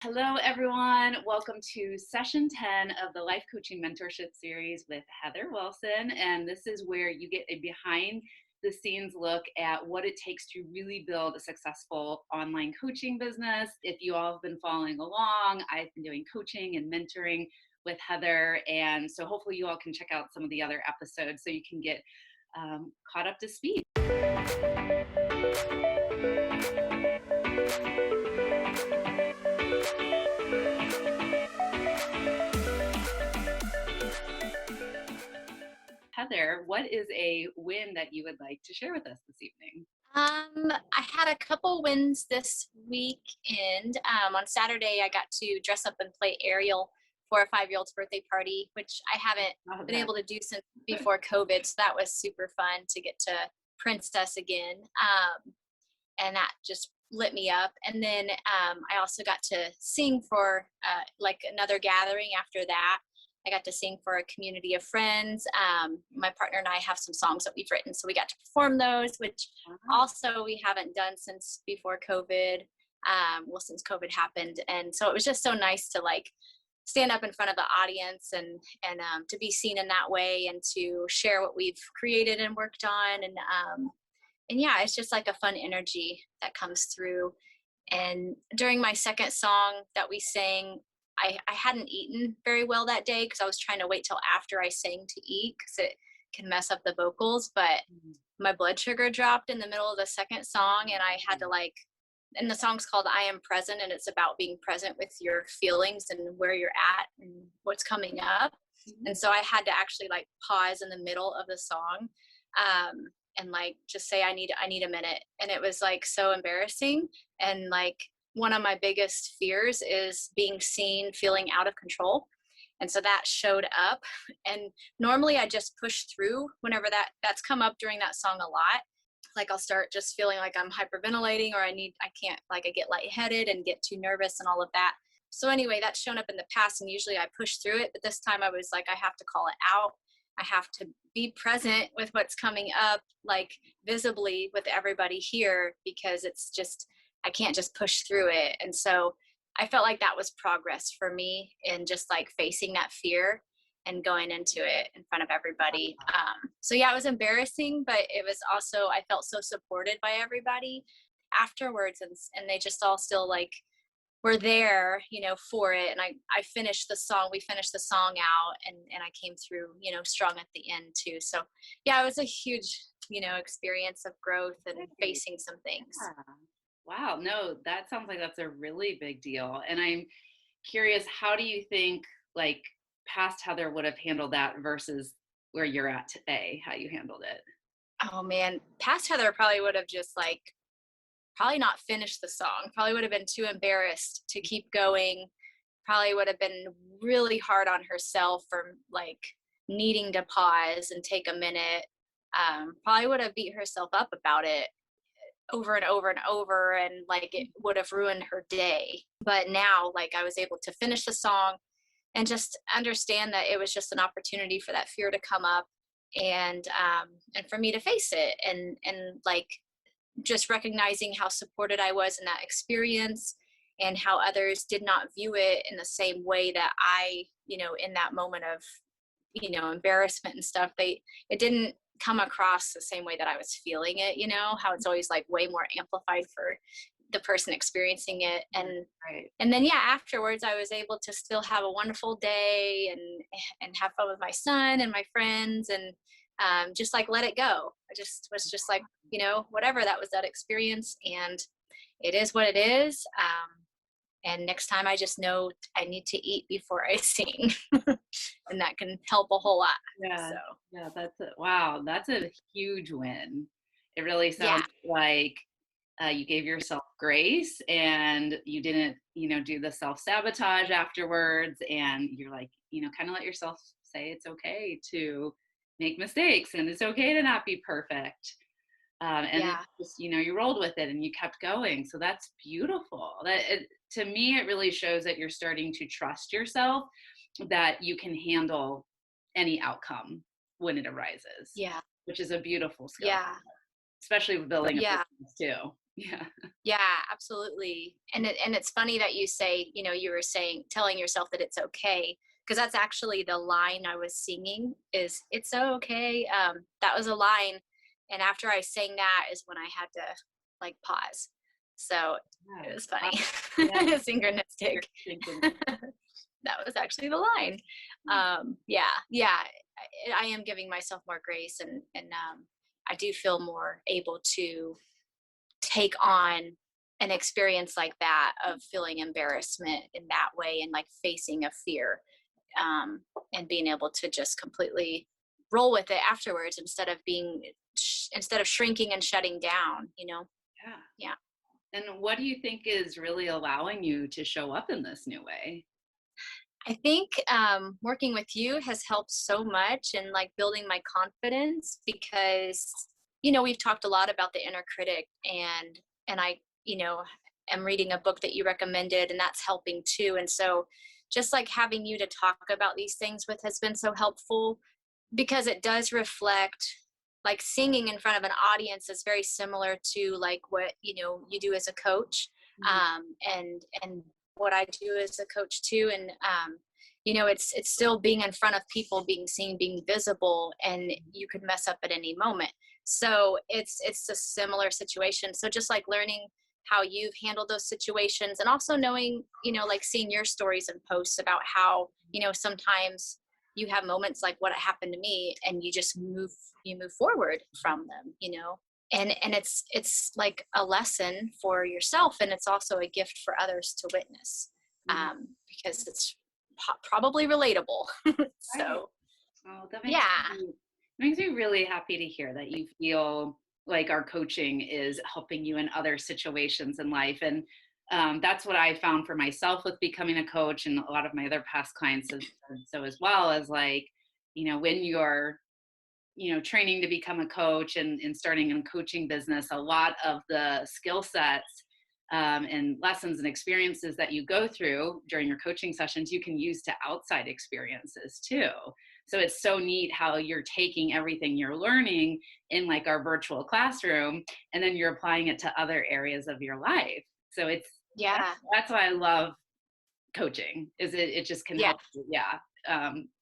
Hello, everyone. Welcome to session 10 of the Life Coaching Mentorship series with Heather Wilson. And this is where you get a behind the scenes look at what it takes to really build a successful online coaching business. If you all have been following along, I've been doing coaching and mentoring with Heather. And so hopefully you all can check out some of the other episodes so you can get caught up to speed. Heather, what is a win that you would like to share with us this evening? I had a couple wins this weekend. On Saturday, I got to dress up and play Ariel for a 5-year-old's birthday party, which I haven't been able to do since before COVID. So that was super fun to get to princess again. And that just lit me up. And then I also got to sing for like another gathering after that. I got to sing for a community of friends. My partner and I have some songs that we've written, so we got to perform those, which also we haven't done since before COVID. Since COVID happened, and so it was just so nice to like stand up in front of the audience and to be seen in that way, and to share what we've created and worked on, and yeah, it's just like a fun energy that comes through. And during my second song that we sang, I hadn't eaten very well that day because I was trying to wait till after I sang to eat because it can mess up the vocals. But my blood sugar dropped in the middle of the second song, and I had to and the song's called I Am Present, and it's about being present with your feelings and where you're at and what's coming up. And so I had to actually pause in the middle of the song and just say, I need a minute. And it was so embarrassing. And one of my biggest fears is being seen feeling out of control. And so that showed up. And normally I just push through whenever that's come up during that song a lot. I'll start just feeling like I'm hyperventilating, or I get lightheaded and get too nervous and all of that. So anyway, that's shown up in the past, and usually I push through it. But this time I was I have to call it out. I have to be present with what's coming up, visibly with everybody here, because it's just, I can't just push through it. And so I felt like that was progress for me in just facing that fear and going into it in front of everybody. So yeah, it was embarrassing, but it was also, I felt so supported by everybody afterwards, and they just all still were there, for it. And I finished the song, we finished the song out, and I came through, strong at the end too. So yeah, it was a huge, experience of growth and facing some things. Yeah. Wow, no, that sounds like that's a really big deal. And I'm curious, how do you think past Heather would have handled that versus where you're at today, how you handled it? Oh man, past Heather probably would have just probably not finished the song, probably would have been too embarrassed to keep going, probably would have been really hard on herself for needing to pause and take a minute, probably would have beat herself up about it over and over and over, and it would have ruined her day. But now I was able to finish the song and just understand that it was just an opportunity for that fear to come up, and for me to face it, and just recognizing how supported I was in that experience, and how others did not view it in the same way that I, in that moment of, embarrassment and stuff, it didn't come across the same way that I was feeling it, how it's always way more amplified for the person experiencing it. And Right. And then yeah, afterwards I was able to still have a wonderful day and have fun with my son and my friends, and just let it go. I just was just whatever, that was that experience, and it is what it is. And next time I just know I need to eat before I sing, and that can help a whole lot. Yeah. So Yeah, wow, that's a huge win. It really sounds like you gave yourself grace, and you didn't, do the self-sabotage afterwards, and you're kind of let yourself say it's okay to make mistakes, and it's okay to not be perfect. And yeah. it's just, you rolled with it and you kept going. So that's beautiful. To me, it really shows that you're starting to trust yourself, that you can handle any outcome when it arises. Yeah. Which is a beautiful skill. Yeah. Especially with building a Yeah. business too. Yeah. Yeah, absolutely. And it's funny that you say, you were telling yourself that it's okay, because that's actually the line I was singing is "It's okay." That was a line, and after I sang that is when I had to like pause. So it was funny, Yeah. synchronistic. That was actually the line. Yeah. I am giving myself more grace, and I do feel more able to take on an experience like that of feeling embarrassment in that way and like facing a fear, and being able to just completely roll with it afterwards instead of shrinking and shutting down. Yeah. Yeah. And what do you think is really allowing you to show up in this new way? I think working with you has helped so much in like building my confidence, because we've talked a lot about the inner critic, and I am reading a book that you recommended, and that's helping too. And so just like having you to talk about these things with has been so helpful, because it does reflect, like singing in front of an audience is very similar to like what you do as a coach, and what I do as a coach too. And it's still being in front of people, being seen, being visible, and you could mess up at any moment. So it's a similar situation. So just like learning how you've handled those situations, and also knowing, like seeing your stories and posts about how, sometimes you have moments like what happened to me, and you just move forward from them, and it's like a lesson for yourself, and it's also a gift for others to witness, because it's probably relatable. So Oh, yeah. makes me really happy to hear that you feel like our coaching is helping you in other situations in life. And that's what I found for myself with becoming a coach, and a lot of my other past clients so as well, as like, when you're training to become a coach and starting a coaching business, a lot of the skill sets and lessons and experiences that you go through during your coaching sessions, you can use to outside experiences too. So it's so neat how you're taking everything you're learning in like our virtual classroom, and then you're applying it to other areas of your life. So that's why I love coaching, is it just can help you,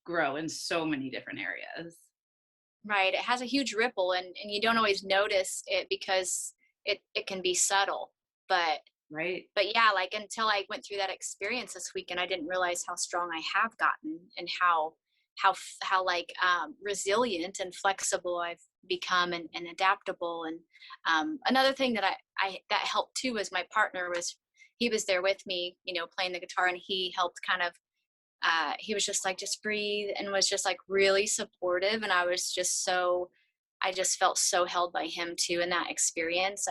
grow in so many different areas. Right. It has a huge ripple, and you don't always notice it because it can be subtle. But Right. Yeah, like until I went through that experience this weekend, I didn't realize how strong I have gotten, and how like resilient and flexible I've become, and adaptable. And another thing that that helped too was my partner he was there with me, playing the guitar, and he helped kind of he was just like, just breathe, and was just like really supportive. And I just felt so held by him too in that experience.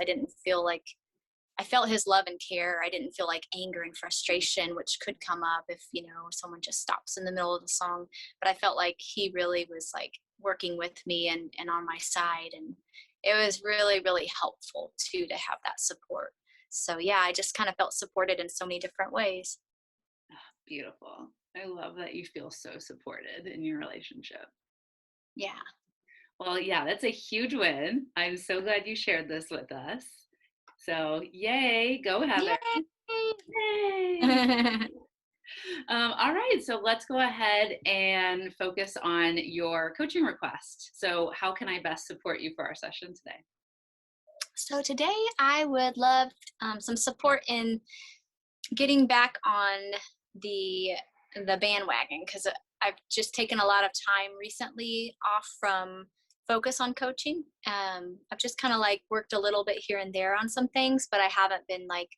I felt his love and care. I didn't feel like anger and frustration, which could come up if, someone just stops in the middle of the song. But I felt like he really was like working with me and on my side. And it was really, really helpful too, to have that support. So yeah, I just kind of felt supported in so many different ways. Beautiful. I love that you feel so supported in your relationship. Yeah. Well, yeah, that's a huge win. I'm so glad you shared this with us. So, yay, go Heather. Yay. Yay. All right, so let's go ahead and focus on your coaching request. So, how can I best support you for our session today? So today I would love some support in getting back on the bandwagon, because I've just taken a lot of time recently off from focus on coaching. I've just kind of like worked a little bit here and there on some things, but I haven't been like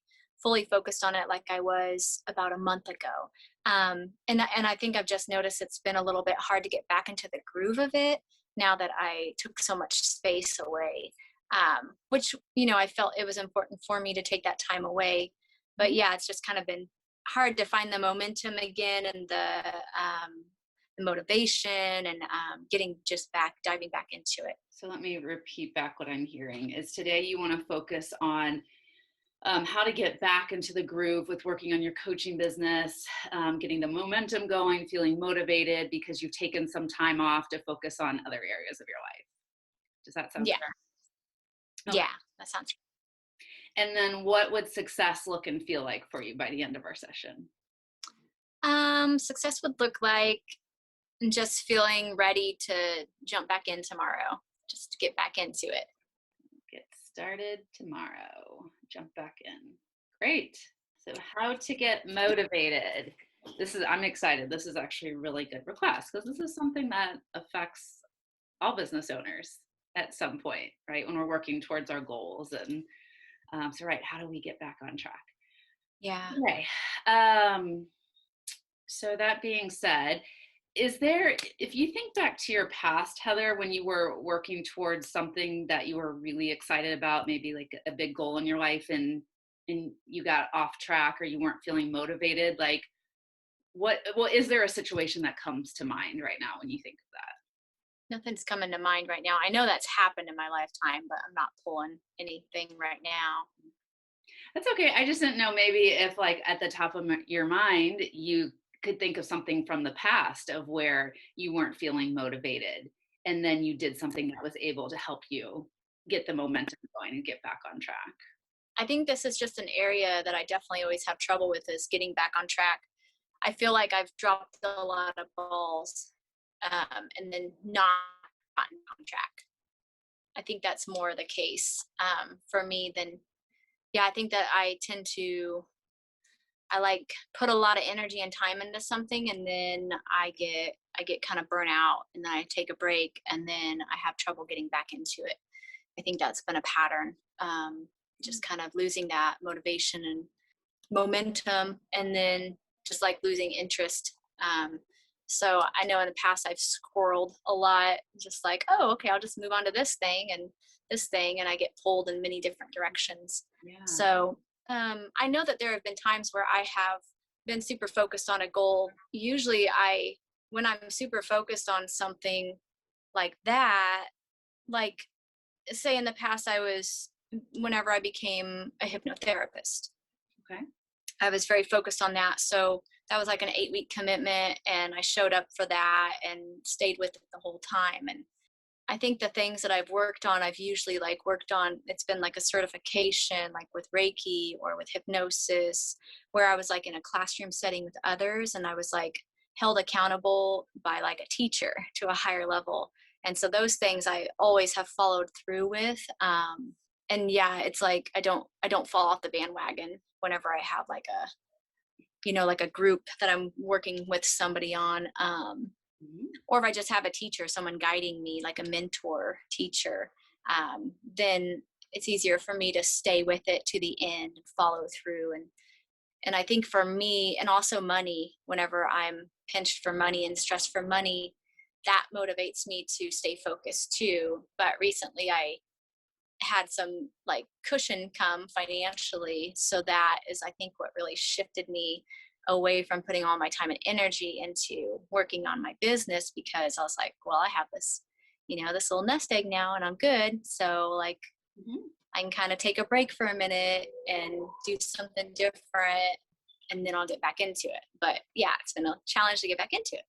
fully focused on it like I was about a month ago. And I think I've just noticed it's been a little bit hard to get back into the groove of it now that I took so much space away, which, I felt it was important for me to take that time away. But yeah, it's just kind of been hard to find the momentum again, and the motivation, and diving back into it. So let me repeat back what I'm hearing is today you want to focus on how to get back into the groove with working on your coaching business, getting the momentum going, feeling motivated because you've taken some time off to focus on other areas of your life. Does that sound fair? Yeah, that sounds. And then what would success look and feel like for you by the end of our session? Success would look like just feeling ready to jump back in tomorrow, just to get back into it. Get started tomorrow. Jump back in. Great. So how to get motivated. I'm excited. This is actually a really good request because this is something that affects all business owners at some point, right? When we're working towards our goals. And so, right, how do we get back on track? Yeah. Okay. So that being said, if you think back to your past, Heather, when you were working towards something that you were really excited about, maybe like a big goal in your life, and you got off track or you weren't feeling motivated, like is there a situation that comes to mind right now when you think of that? Nothing's coming to mind right now. I know that's happened in my lifetime, but I'm not pulling anything right now. That's okay. I just didn't know maybe if like at the top of your mind, you could think of something from the past of where you weren't feeling motivated and then you did something that was able to help you get the momentum going and get back on track. I think this is just an area that I definitely always have trouble with, is getting back on track. I feel like I've dropped a lot of balls and then not gotten on track. I think that's more the case for me than, I think that I like put a lot of energy and time into something, and then I get kind of burnt out, and then I take a break, and then I have trouble getting back into it. I think that's been a pattern, just kind of losing that motivation and momentum, and then just like losing interest. So I know in the past I've squirreled a lot, just like, oh, okay, I'll just move on to this thing and this thing, and I get pulled in many different directions. Yeah. So I know that there have been times where I have been super focused on a goal. Usually when I'm super focused on something like that, like say in the past whenever I became a hypnotherapist. Okay. I was very focused on that. So that was like an 8-week commitment, and I showed up for that and stayed with it the whole time. And I think the things that I've usually like worked on, it's been like a certification, like with Reiki or with hypnosis, where I was like in a classroom setting with others, and I was like held accountable by like a teacher to a higher level. And so those things I always have followed through with. And yeah, it's like I don't fall off the bandwagon whenever I have like a group that I'm working with somebody on. Or if I just have a teacher, someone guiding me, like a mentor teacher, then it's easier for me to stay with it to the end and follow through. And I think for me, and also money, whenever I'm pinched for money and stressed for money, that motivates me to stay focused too. But recently I had some like cushion come financially. So that is, I think, what really shifted me away from putting all my time and energy into working on my business, because I was like, well, I have this, this little nest egg now and I'm good. So like, I can kind of take a break for a minute and do something different, and then I'll get back into it. But yeah, it's been a challenge to get back into it.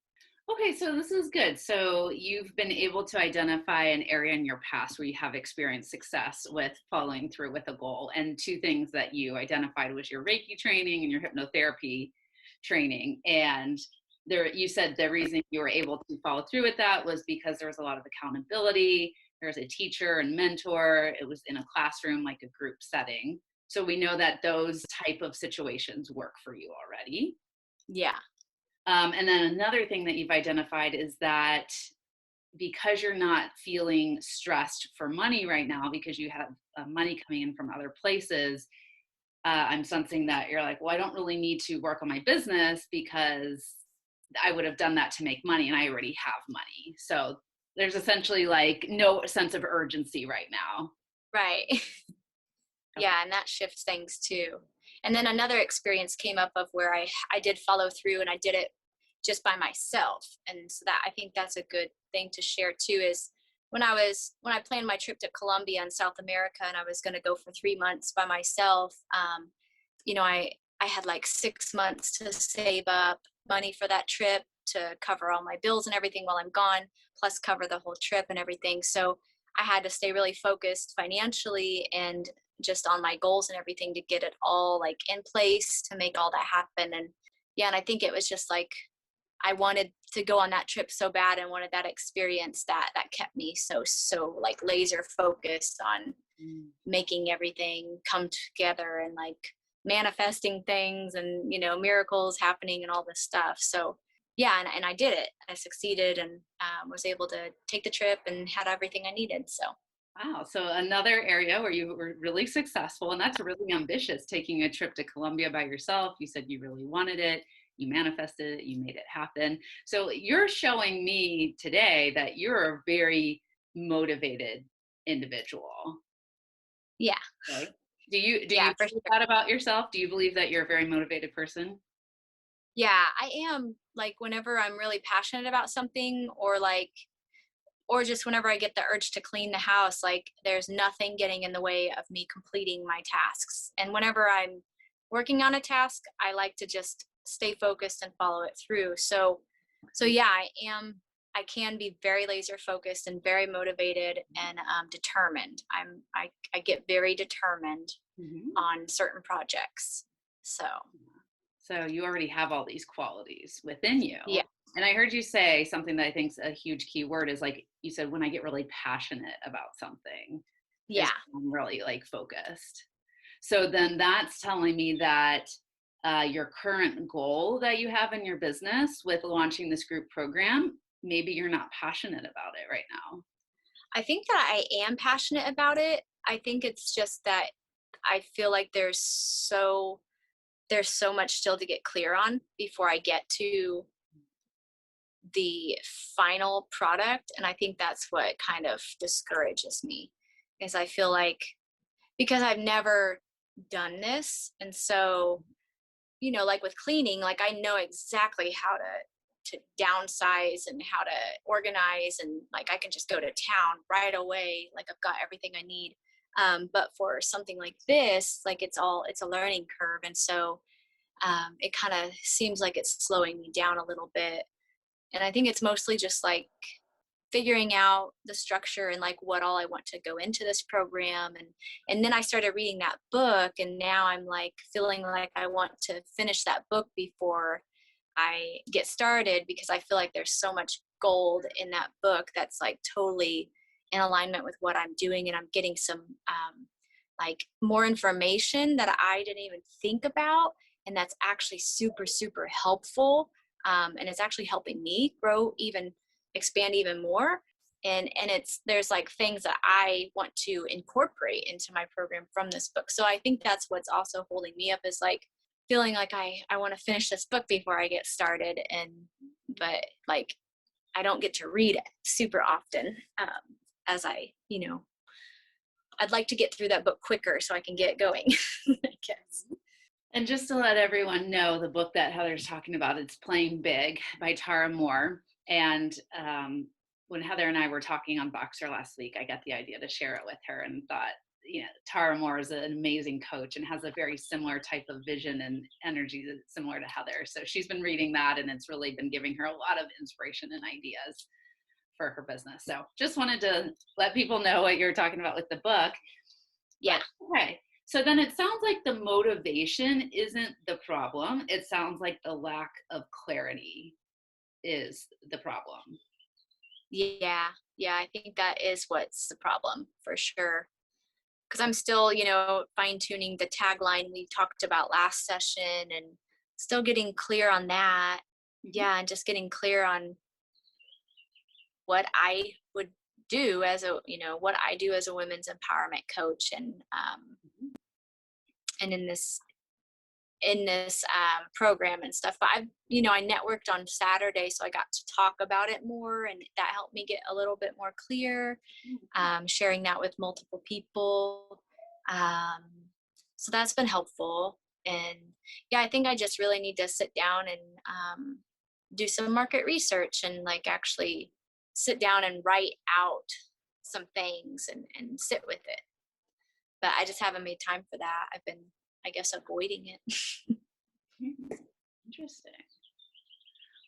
Okay, so this is good. So you've been able to identify an area in your past where you have experienced success with following through with a goal. And two things that you identified was your Reiki training and your hypnotherapy training. And you said the reason you were able to follow through with that was because there was a lot of accountability. There was a teacher and mentor. It was in a classroom, like a group setting. So we know that those type of situations work for you already. Yeah. And then another thing that you've identified is that because you're not feeling stressed for money right now, because you have money coming in from other places, I'm sensing that you're like, well, I don't really need to work on my business because I would have done that to make money and I already have money. So there's essentially like no sense of urgency right now. Right. Yeah, and that shifts things too. And then another experience came up of where I did follow through, and I did it just by myself. And so that, I think that's a good thing to share too, is when I planned my trip to Colombia and South America, and I was going to go for 3 months by myself, I had like 6 months to save up money for that trip to cover all my bills and everything while I'm gone, plus cover the whole trip and everything. So I had to stay really focused financially and just on my goals and everything to get it all like in place to make all that happen. And yeah, and I think it was just like, I wanted to go on that trip so bad and wanted that experience that kept me so like laser focused on making everything come together and like manifesting things and, you know, miracles happening and all this stuff. So yeah, and I did it. I succeeded and was able to take the trip and had everything I needed. So wow. So another area where you were really successful, and that's really ambitious, taking a trip to Colombia by yourself. You said you really wanted it. You manifested it. You made it happen. So you're showing me today that you're a very motivated individual. yeah. Right? Do you Yeah, for believe sure. that about yourself? Do you believe that you're a very motivated person? Yeah, I am. Like whenever I'm really passionate about something or just whenever I get the urge to clean the house, like there's nothing getting in the way of me completing my tasks. And whenever I'm working on a task, I like to just stay focused and follow it through. So yeah, I can be very laser focused and very motivated and determined. I get very determined Mm-hmm. on certain projects. So you already have all these qualities within you. Yeah. And I heard you say something that I think is a huge key word is like you said, when I get really passionate about something, is Yeah. when I'm really like focused. So then that's telling me that your current goal that you have in your business with launching this group program, maybe you're not passionate about it right now. I think that I am passionate about it. I think it's just that I feel like there's so much still to get clear on before I get to the final product. And I think that's what kind of discourages me is I feel like because I've never done this. And so, you know, like with cleaning, like I know exactly how to downsize and how to organize and like I can just go to town right away. Like I've got everything I need. But for something like this, like it's a learning curve. And so it kind of seems like it's slowing me down a little bit. And I think it's mostly just like figuring out the structure and like what all I want to go into this program. And then I started reading that book and now I'm like feeling like I want to finish that book before I get started because I feel like there's so much gold in that book that's like totally in alignment with what I'm doing. And I'm getting some like more information that I didn't even think about. And that's actually super, super helpful. And it's actually helping me grow expand even more. And there's like things that I want to incorporate into my program from this book. So I think that's what's also holding me up is like feeling like I want to finish this book before I get started. But like, I don't get to read it super often as I'd like to get through that book quicker so I can get going, I guess. And just to let everyone know, the book that Heather's talking about, it's Playing Big by Tara Moore. And when Heather and I were talking on Boxer last week, I got the idea to share it with her and thought, you know, Tara Moore is an amazing coach and has a very similar type of vision and energy that's similar to Heather. So she's been reading that and it's really been giving her a lot of inspiration and ideas for her business. So just wanted to let people know what you're talking about with the book. Yeah. Okay. So then it sounds like the motivation isn't the problem. It sounds like the lack of clarity is the problem. Yeah. I think that is what's the problem for sure. Because I'm still, fine tuning the tagline we talked about last session and still getting clear on that. Yeah. And just getting clear on what I would do what I do as a women's empowerment coach and in this program and stuff. But I networked on Saturday, so I got to talk about it more, and that helped me get a little bit more clear, sharing that with multiple people. So that's been helpful. And yeah, I think I just really need to sit down and do some market research and like actually sit down and write out some things and sit with it. But I just haven't made time for that. I've been, I guess, avoiding it. Interesting.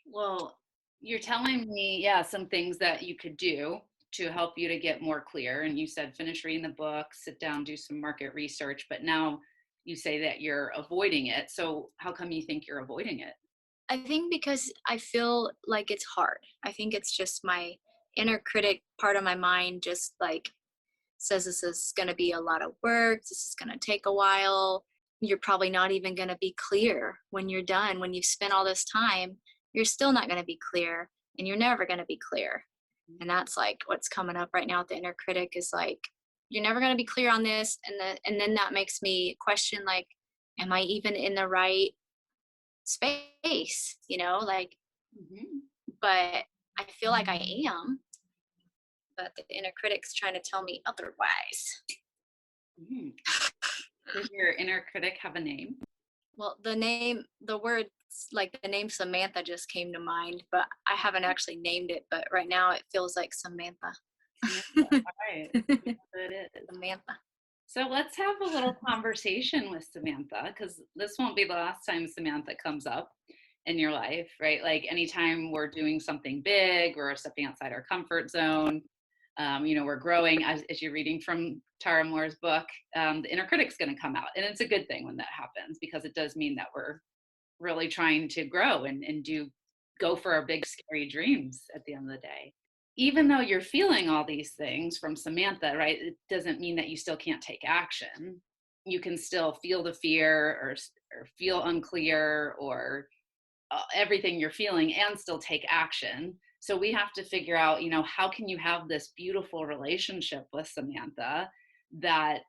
Well, you're telling me, some things that you could do. to help you to get more clear. And you said finish reading the book, sit down, do some market research, but now you say that you're avoiding it. So how come you think you're avoiding it? I think because I feel like it's hard. I think it's just my inner critic part of my mind just like says this is going to be a lot of work. This is going to take a while. You're probably not even going to be clear when you're done. When you've spent all this time, you're still not going to be clear, and you're never going to be clear. And that's like what's coming up right now with the inner critic is like, you're never going to be clear on this. And then that makes me question, like, am I even in the right space, like, but I feel like I am, but the inner critic's trying to tell me otherwise. Does your inner critic have a name? Well, the name Samantha just came to mind, but I haven't actually named it, but right now it feels like Samantha. All right. It is. Samantha. So let's have a little conversation with Samantha, because this won't be the last time Samantha comes up in your life, right? Like anytime we're doing something big, we're stepping outside our comfort zone, we're growing. As you're reading from Tara Moore's book, the inner critic's going to come out. And it's a good thing when that happens, because it does mean that we're really trying to grow and go for our big, scary dreams at the end of the day. Even though you're feeling all these things from Samantha, right, it doesn't mean that you still can't take action. You can still feel the fear or feel unclear or everything you're feeling and still take action. So we have to figure out, how can you have this beautiful relationship with Samantha that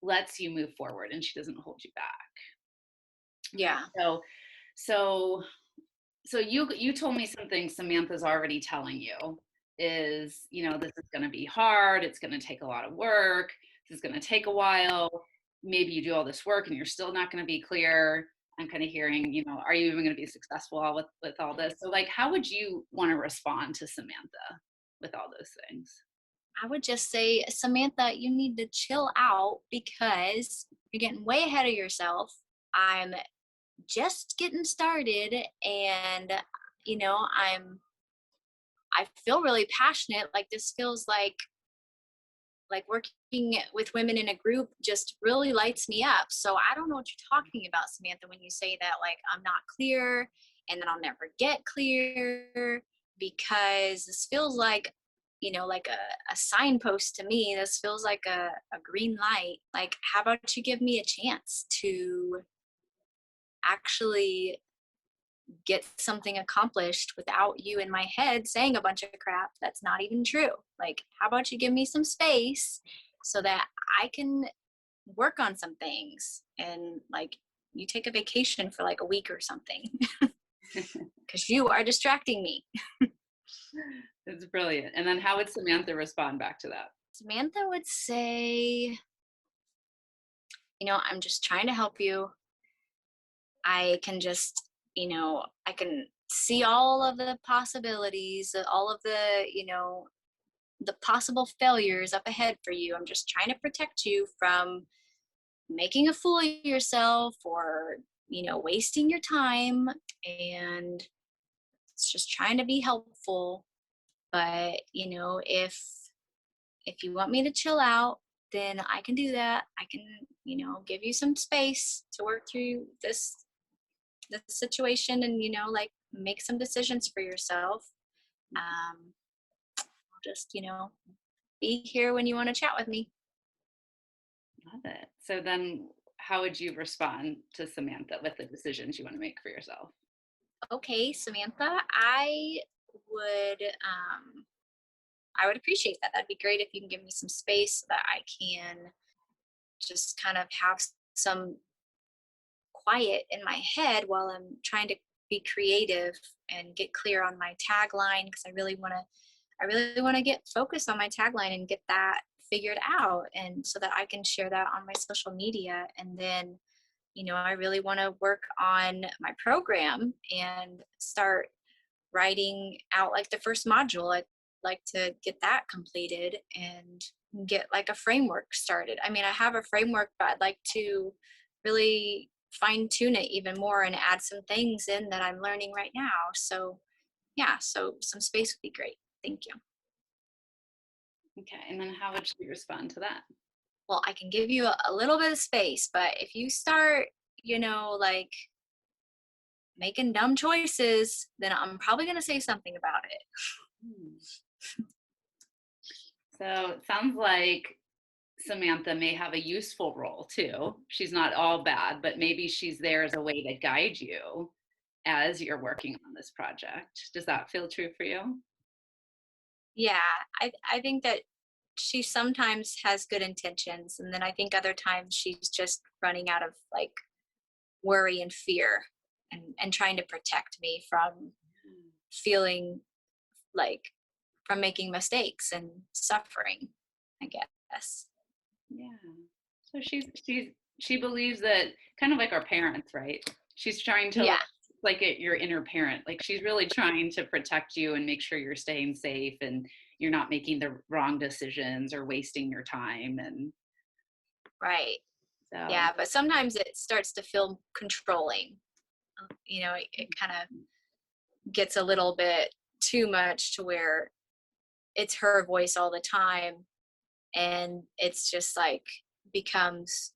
lets you move forward and she doesn't hold you back. Yeah. So you told me something Samantha's already telling you is, this is going to be hard. It's going to take a lot of work. This is going to take a while. Maybe you do all this work and you're still not going to be clear. I'm kind of hearing, are you even going to be successful with all this? So like, how would you want to respond to Samantha with all those things? I would just say, Samantha, you need to chill out because you're getting way ahead of yourself. I'm just getting started, and I feel really passionate. Like this feels like working with women in a group just really lights me up. So I don't know what you're talking about, Samantha, when you say that, like, I'm not clear and then I'll never get clear, because this feels like, like a signpost to me. This feels like a green light. Like, how about you give me a chance to actually get something accomplished without you in my head saying a bunch of crap that's not even true. Like, how about you give me some space so that I can work on some things, and like you take a vacation for like a week or something because you are distracting me. It's brilliant. And then how would Samantha respond back to that? Samantha would say, I'm just trying to help you. I can just, I can see all of the possibilities, all of the possible failures up ahead for you. I'm just trying to protect you from making a fool of yourself or, wasting your time. And it's just trying to be helpful. But, if you want me to chill out, then I can do that. I can, give you some space to work through this situation and, like make some decisions for yourself. Just, be here when you want to chat with me. Love it. So then how would you respond to Samantha with the decisions you want to make for yourself? Okay, Samantha, I would appreciate that. That'd be great if you can give me some space so that I can just kind of have some quiet in my head while I'm trying to be creative and get clear on my tagline, because I really want to get focused on my tagline and get that figured out, and so that I can share that on my social media. And then, I really want to work on my program and start writing out like the first module. I'd like to get that completed and get like a framework started. I mean, I have a framework, but I'd like to really fine tune it even more and add some things in that I'm learning right now. So yeah, so some space would be great. Thank you. Okay. And then how would she respond to that? Well, I can give you a little bit of space, but if you start, like making dumb choices, then I'm probably going to say something about it. Hmm. So it sounds like Samantha may have a useful role too. She's not all bad, but maybe she's there as a way to guide you as you're working on this project. Does that feel true for you? Yeah, I think that she sometimes has good intentions, and then I think other times she's just running out of like worry and fear, and trying to protect me from feeling like from making mistakes and suffering, I guess. Yeah. So she believes that kind of like our parents, right? She's trying to Yeah, like it your inner parent. Like she's really trying to protect you and make sure you're staying safe and you're not making the wrong decisions or wasting your time. And right. so Yeah, but sometimes it starts to feel controlling. It kind of gets a little bit too much to where it's her voice all the time, and it's just like becomes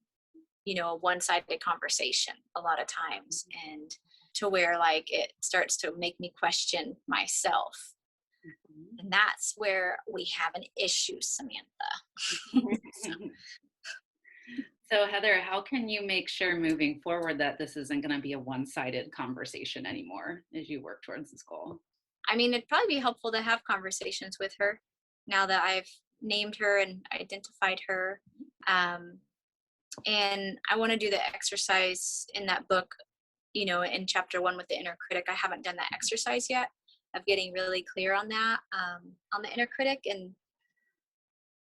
a one-sided conversation a lot of times, and to where like it starts to make me question myself, Mhm. and that's where we have an issue, Samantha. So Heather, how can you make sure moving forward that this isn't going to be a one-sided conversation anymore as you work towards this goal? I mean, it'd probably be helpful to have conversations with her now that I've named her and identified her. um, and I want to do the exercise in that book, in chapter 1 with the inner critic. I haven't done that exercise yet, of getting really clear on that, on the inner critic, and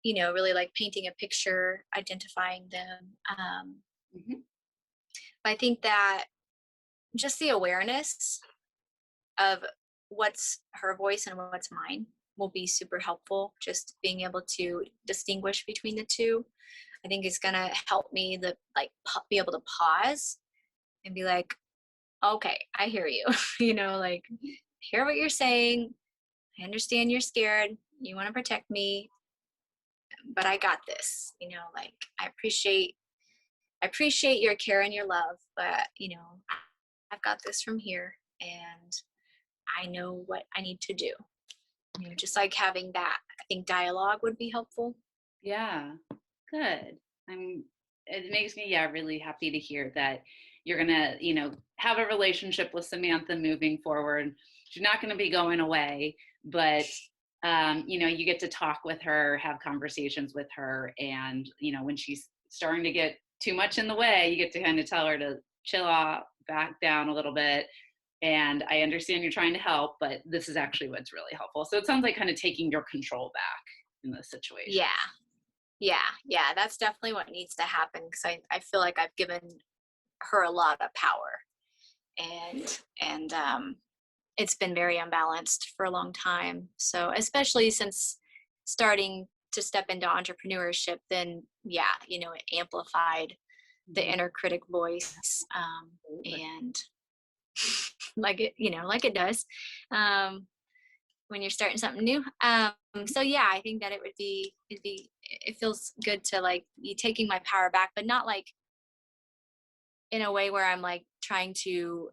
really like painting a picture, identifying them. Mhm. But I think that just the awareness of what's her voice and what's mine will be super helpful. Just being able to distinguish between the two, I think is going to help me be able to pause and be like, okay, I hear you. Like, hear what you're saying. I understand you're scared. You want to protect me, but I got this. Like, I appreciate your care and your love, but I've got this from here, and I know what I need to do. Just like having that, I think dialogue would be helpful. Yeah, good. I'm it makes me really happy to hear that you're gonna, have a relationship with Samantha moving forward. She's not gonna be going away, but you get to talk with her, have conversations with her, and when she's starting to get too much in the way, you get to kind of tell her to chill off, back down a little bit. And I understand you're trying to help, but this is actually what's really helpful. So it sounds like kind of taking your control back in this situation. Yeah, yeah, that's definitely what needs to happen, because I feel like I've given her a lot of power, and it's been very unbalanced for a long time. So especially since starting to step into entrepreneurship, then yeah, it amplified the Mhm. inner critic voice, Absolutely. and like it does, when you're starting something new. So yeah, I think that it feels good to like be taking my power back, but not like in a way where I'm like trying to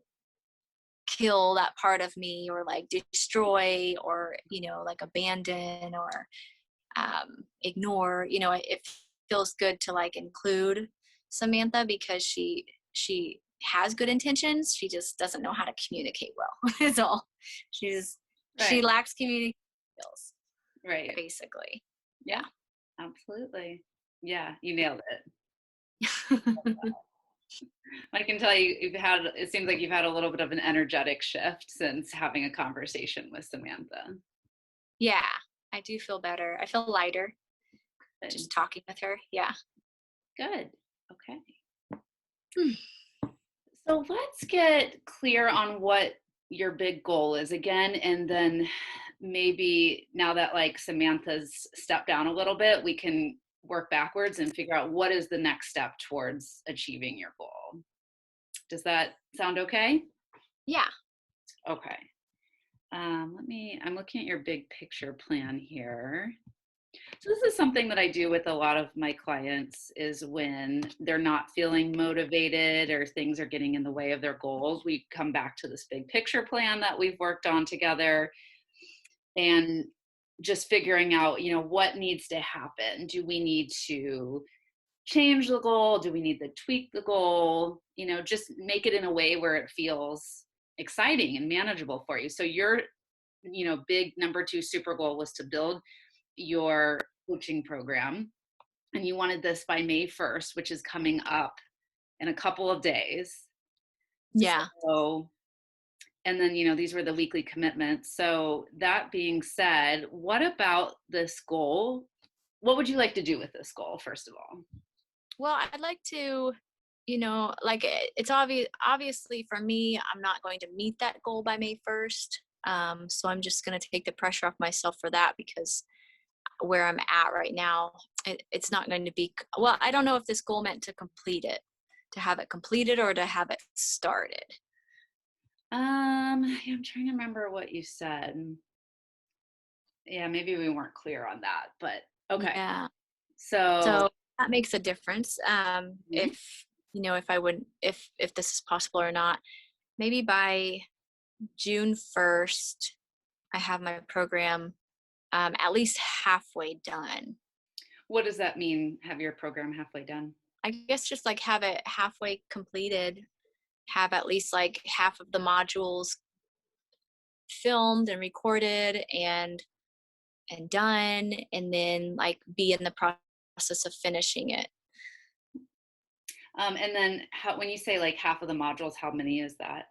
kill that part of me, or like destroy, or like abandon, or ignore. It feels good to like include Samantha, because she has good intentions. She just doesn't know how to communicate well. Is all. She Right. lacks communication skills, Right. basically. Yeah. Absolutely. Yeah. You nailed it. Yeah. I can tell it seems like you've had a little bit of an energetic shift since having a conversation with Samantha. Yeah, I do feel better. I feel lighter Good. just talking with her. Yeah. Good. Okay. Hmm. So let's get clear on what your big goal is again. And then maybe now that like Samantha's stepped down a little bit, we can work backwards and figure out what is the next step towards achieving your goal. Does that sound okay? Yeah. Okay. I'm looking at your big picture plan here. So this is something that I do with a lot of my clients is when they're not feeling motivated or things are getting in the way of their goals, we come back to this big picture plan that we've worked on together and just figuring out, what needs to happen. Do we need to change the goal? Do we need to tweak the goal? Just make it in a way where it feels exciting and manageable for you. So your, big number 2 super goal was to build your coaching program, and you wanted this by May 1st, which is coming up in a couple of days. Yeah. So, and then, these were the weekly commitments. So that being said, what about this goal? What would you like to do with this goal, first of all? Well, I'd like to, like it's obviously for me, I'm not going to meet that goal by May 1st. So I'm just going to take the pressure off myself for that, because where I'm at right now, it's not going to be, well, I don't know if this goal meant to complete it, to have it completed or to have it started. I'm trying to remember what you said. Yeah, maybe we weren't clear on that, but okay. Yeah. So that makes a difference. If this is possible or not, maybe by June 1st, I have my program at least halfway done. What does that mean, have your program halfway done? I guess just like have it halfway completed, have at least like half of the modules filmed and recorded and done, and then like be in the process of finishing it. And then when you say like half of the modules, how many is that?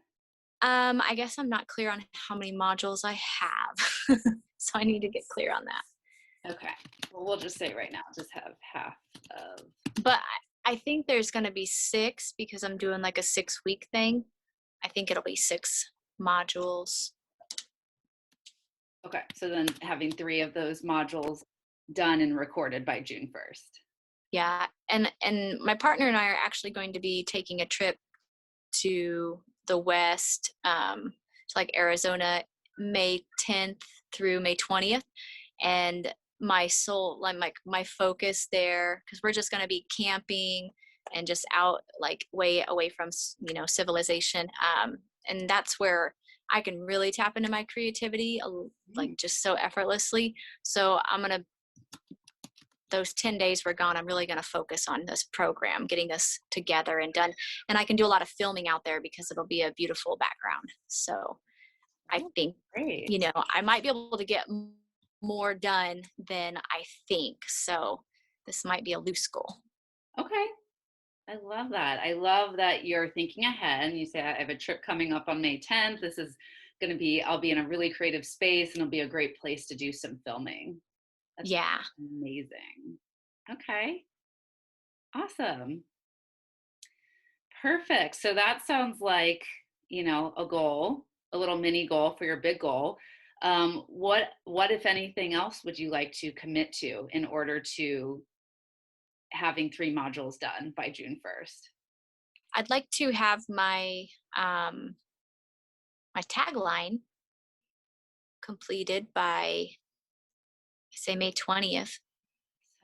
I guess I'm not clear on how many modules I have. So I need to get clear on that. Okay. Well, we'll just say right now, just have half of. But I think there's going to be 6, because I'm doing like a 6-week thing. I think it'll be 6 modules. Okay. So then having 3 of those modules done and recorded by June 1st. Yeah. And my partner and I are actually going to be taking a trip to the West, to like Arizona, May 10th through May 20th. And my focus there, because we're just going to be camping and just out like way away from, civilization. And that's where I can really tap into my creativity, like just so effortlessly. So those 10 days we're gone, I'm really going to focus on this program, getting this together and done. And I can do a lot of filming out there because it'll be a beautiful background. So I think, great. I might be able to get more done than I think. So this might be a loose goal. Okay. I love that. I love that you're thinking ahead, and you say, I have a trip coming up on May 10th. This is going to be, I'll be in a really creative space, and it'll be a great place to do some filming. That's amazing. Okay. Awesome. Perfect. So that sounds like, a goal, a little mini goal for your big goal. What, if anything else, would you like to commit to in order to having 3 modules done by June 1st? I'd like to have my my tagline completed by, say, May 20th.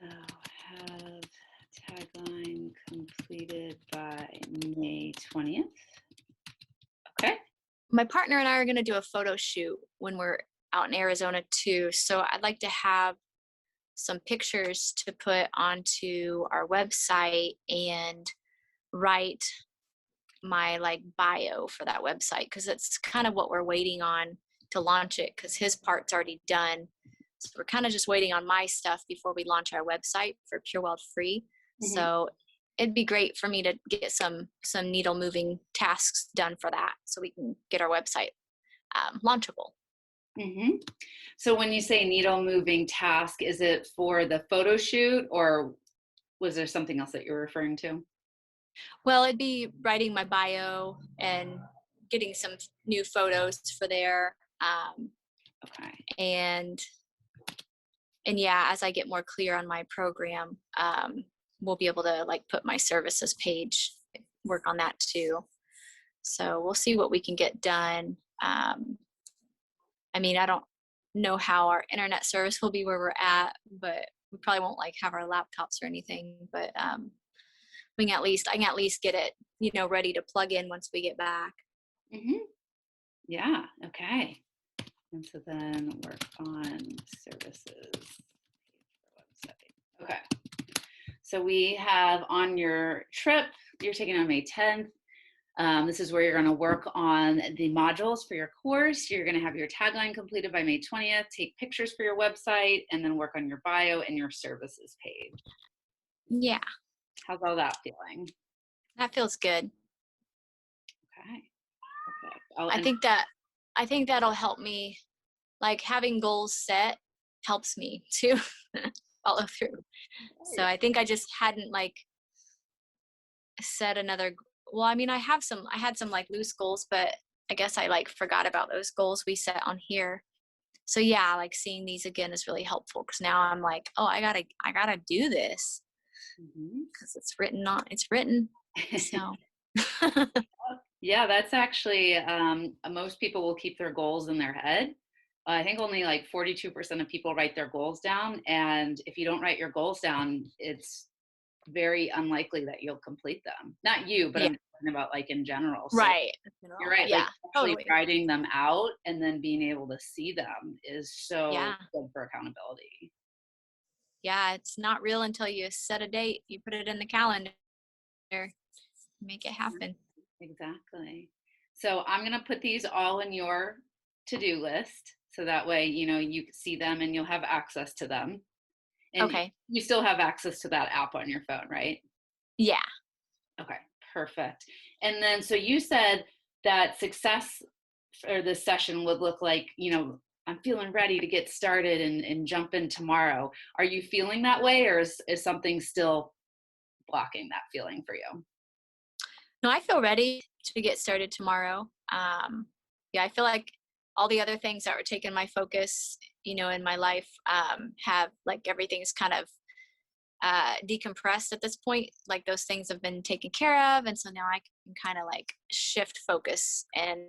So have tagline completed by May 20th. Okay. My partner and I are going to do a photo shoot when we're out in Arizona too. So I'd like to have some pictures to put onto our website and write my like bio for that website, because it's kind of what we're waiting on to launch it, because his part's already done. So we're kind of just waiting on my stuff before we launch our website for Pure Wild Free. Mm-hmm. So it'd be great for me to get some needle moving tasks done for that, so we can get our website launchable. Mm-hmm. So when you say needle moving task, is it for the photo shoot, or was there something else that you're referring to? Well, it'd be writing my bio and getting some new photos for there. Okay. And yeah, as I get more clear on my program, we'll be able to like put my services page, work on that too. So we'll see what we can get done. I mean, I don't know how our internet service will be where we're at, but we probably won't like have our laptops or anything, but I can at least get it, you know, ready to plug in once we get back. Mm-hmm. Yeah. Okay. And so then work on services website. Okay. So we have on your trip, you're taking on May 10th. This is where you're going to work on the modules for your course. You're going to have your tagline completed by May 20th, take pictures for your website, and then work on your bio and your services page. Yeah. How's all that feeling? That feels good. Okay. I think that'll help me, like having goals set helps me to follow through. So I think I just hadn't like set another, well, I mean, I had some like loose goals, but I guess I like forgot about those goals we set on here. So yeah, like seeing these again is really helpful because now I'm like, oh, I gotta do this because it's written. So yeah, that's actually, most people will keep their goals in their head. I think only like 42% of people write their goals down. And if you don't write your goals down, it's very unlikely that you'll complete them. Not you, but yeah. I'm talking about like in general. So Right. you're right. Yeah. Like actually Totally. writing them out and then being able to see them is so good for accountability. Yeah, it's not real until you set a date, you put it in the calendar, make it happen. Exactly. So I'm going to put these all in your to-do list. So that way, you know, you see them and you'll have access to them. And Okay. you still have access to that app on your phone, right? Yeah. Okay, perfect. And then, so you said that success for this session would look like, you know, I'm feeling ready to get started and jump in tomorrow. Are you feeling that way, or is something still blocking that feeling for you? No, I feel ready to get started tomorrow. Yeah, I feel like all the other things that were taking my focus, you know, in my life, have like everything's kind of decompressed at this point. Like those things have been taken care of, and so now I can kind of like shift focus. And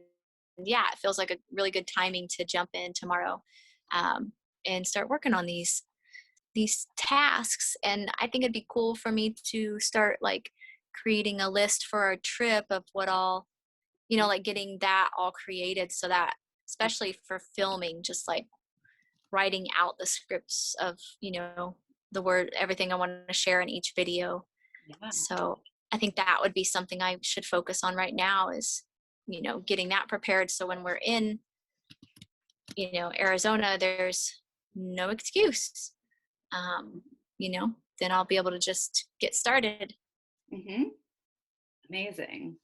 yeah, it feels like a really good timing to jump in tomorrow and start working on these tasks. And I think it'd be cool for me to start like creating a list for our trip of what all, you know, like getting that all created so that, especially for filming, just like writing out the scripts of, you know, everything I want to share in each video. Yeah. So I think that would be something I should focus on right now is, you know, getting that prepared. So when we're in, you know, Arizona, there's no excuse. You know, then I'll be able to just get started. Mm-hmm. Amazing.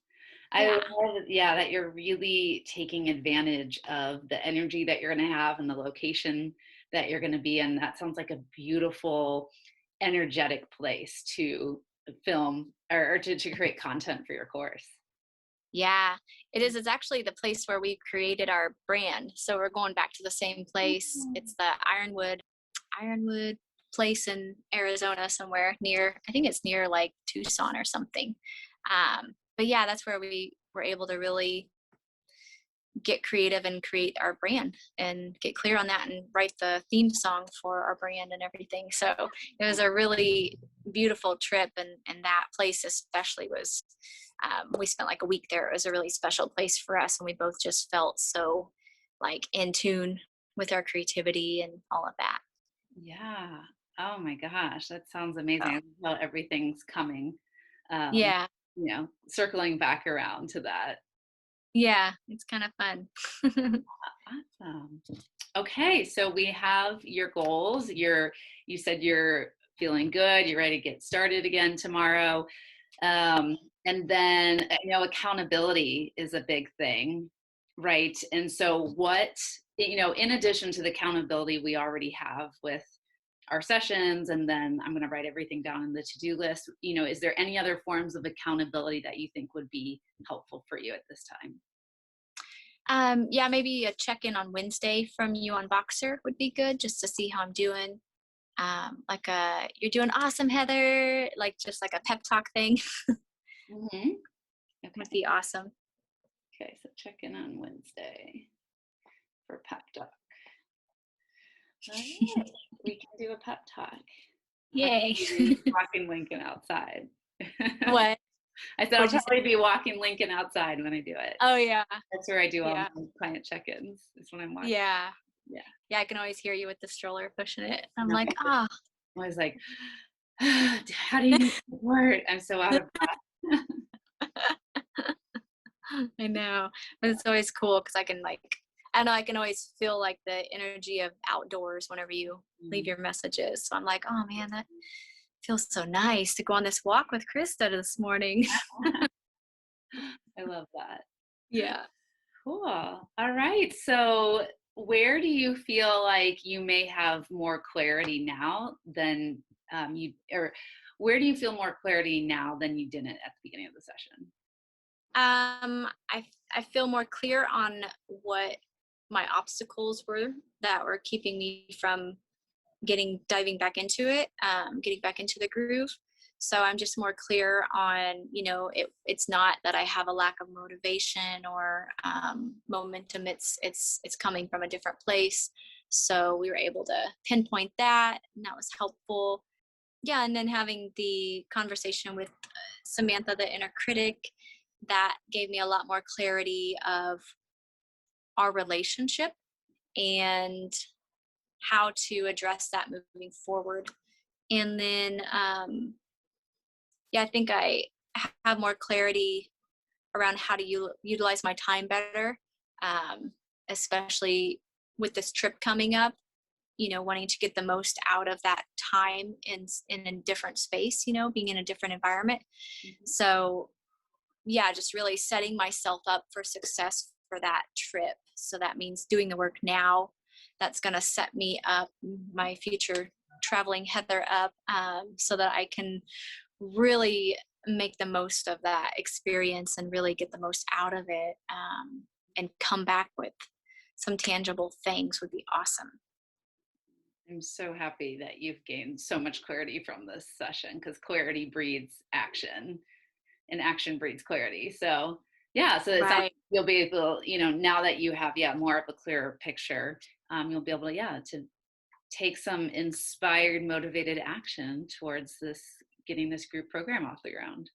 Yeah. I love, yeah, that you're really taking advantage of the energy that you're going to have and the location that you're going to be in. That sounds like a beautiful, energetic place to film or to create content for your course. Yeah, it is. It's actually the place where we created our brand. So we're going back to the same place. It's the Ironwood place in Arizona somewhere near, I think it's near like Tucson or something. But yeah, that's where we were able to really get creative and create our brand and get clear on that and write the theme song for our brand and everything. So it was a really beautiful trip, and that place especially was, we spent like a week there. It was a really special place for us, and we both just felt so like in tune with our creativity and all of that. Yeah. Oh my gosh, that sounds amazing. So, I love how everything's coming, yeah. you know, circling back around to that. Yeah, it's kind of fun. Awesome. Okay, so we have your goals. You said you're feeling good. You're ready to get started again tomorrow. And then, you know, accountability is a big thing, right? And so what, you know, in addition to the accountability we already have with our sessions, and then I'm going to write everything down in the to-do list, you know, is there any other forms of accountability that you think would be helpful for you at this time? Yeah, maybe a check-in on Wednesday from you on Boxer would be good, just to see how I'm doing. Like you're doing awesome, Heather, like just like a pep talk thing. Mm-hmm. Okay. Would be awesome. Okay, so check in on Wednesday for pep talk. All right, we can do a pep talk. Yay. Walking Lincoln outside. What? I said I'll probably be walking Lincoln outside when I do it. Oh yeah. That's where I do all Yeah. my client check-ins. Is when I'm walking. Yeah. Yeah. Yeah, I can always hear you with the stroller pushing it. I'm No, like, I was like, how do you need support? I'm so out of breath. I know, but it's always cool because I can I don't know, I can always feel like the energy of outdoors whenever you leave your messages. So I'm like, oh man, that feels so nice to go on this walk with Krista this morning. I love that. Yeah. Cool. All right. So where do you feel like you may have more clarity now than or where do you feel more clarity now than you didn't at the beginning of the session? I feel more clear on what my obstacles were that were keeping me from diving back into it, getting back into the groove. So I'm just more clear on, it's not that I have a lack of motivation or momentum. It's coming from a different place. So we were able to pinpoint that, and that was helpful. Yeah, and then having the conversation with Samantha, the inner critic, that gave me a lot more clarity of our relationship and how to address that moving forward. And then, I think I have more clarity around how to utilize my time better, especially with this trip coming up, wanting to get the most out of that time in a different space, being in a different environment. Mm-hmm. So yeah, just really setting myself up for success for that trip. So that means doing the work now. That's going to set me up, my future traveling Heather up, so that I can really make the most of that experience and really get the most out of it, and come back with some tangible things would be awesome. I'm so happy that you've gained so much clarity from this session, because clarity breeds action and action breeds clarity. So yeah, so it's right. You'll be able, now that you have, more of a clearer picture, you'll be able to take some inspired, motivated action towards getting this group program off the ground.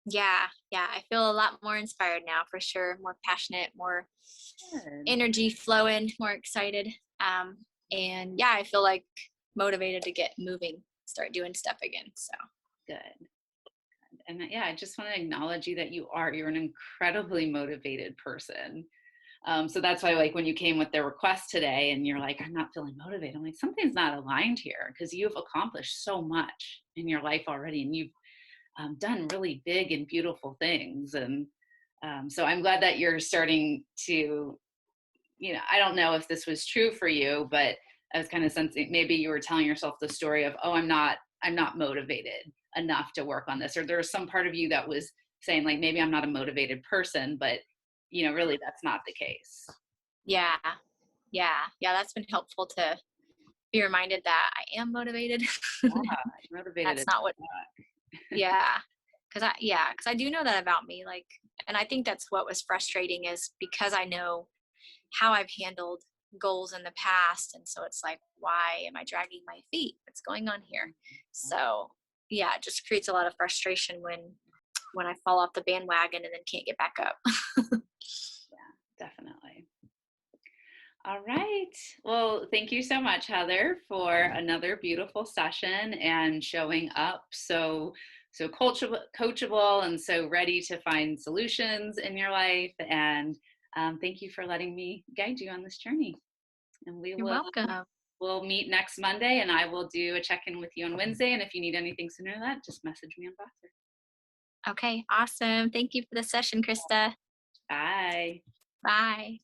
Yeah. I feel a lot more inspired now, for sure. More passionate, more energy flowing, more excited. And I feel like motivated to get moving, start doing stuff again. So good. And I just want to acknowledge you that you're an incredibly motivated person. So that's why, when you came with the request today and you're like, I'm not feeling motivated, I'm like, something's not aligned here, because you've accomplished so much in your life already, and you've done really big and beautiful things. And so I'm glad that you're starting to, I don't know if this was true for you, but I was kind of sensing maybe you were telling yourself the story of, I'm not motivated enough to work on this, or there was some part of you that was saying, like, maybe I'm not a motivated person, but really that's not the case. Yeah, that's been helpful to be reminded that I am motivated. Motivated. That's not what because I do know that about me, and I think that's what was frustrating, is because I know how I've handled goals in the past, and so it's like, why am I dragging my feet? What's going on here? So it just creates a lot of frustration when I fall off the bandwagon and then can't get back up. Definitely. All right. Well, thank you so much, Heather, for another beautiful session and showing up so coachable and so ready to find solutions in your life. And thank you for letting me guide you on this journey. And You're welcome. We'll meet next Monday, and I will do a check-in with you on Wednesday. And if you need anything sooner than that, just message me on Voxer. Okay, awesome. Thank you for the session, Krista. Bye. Bye.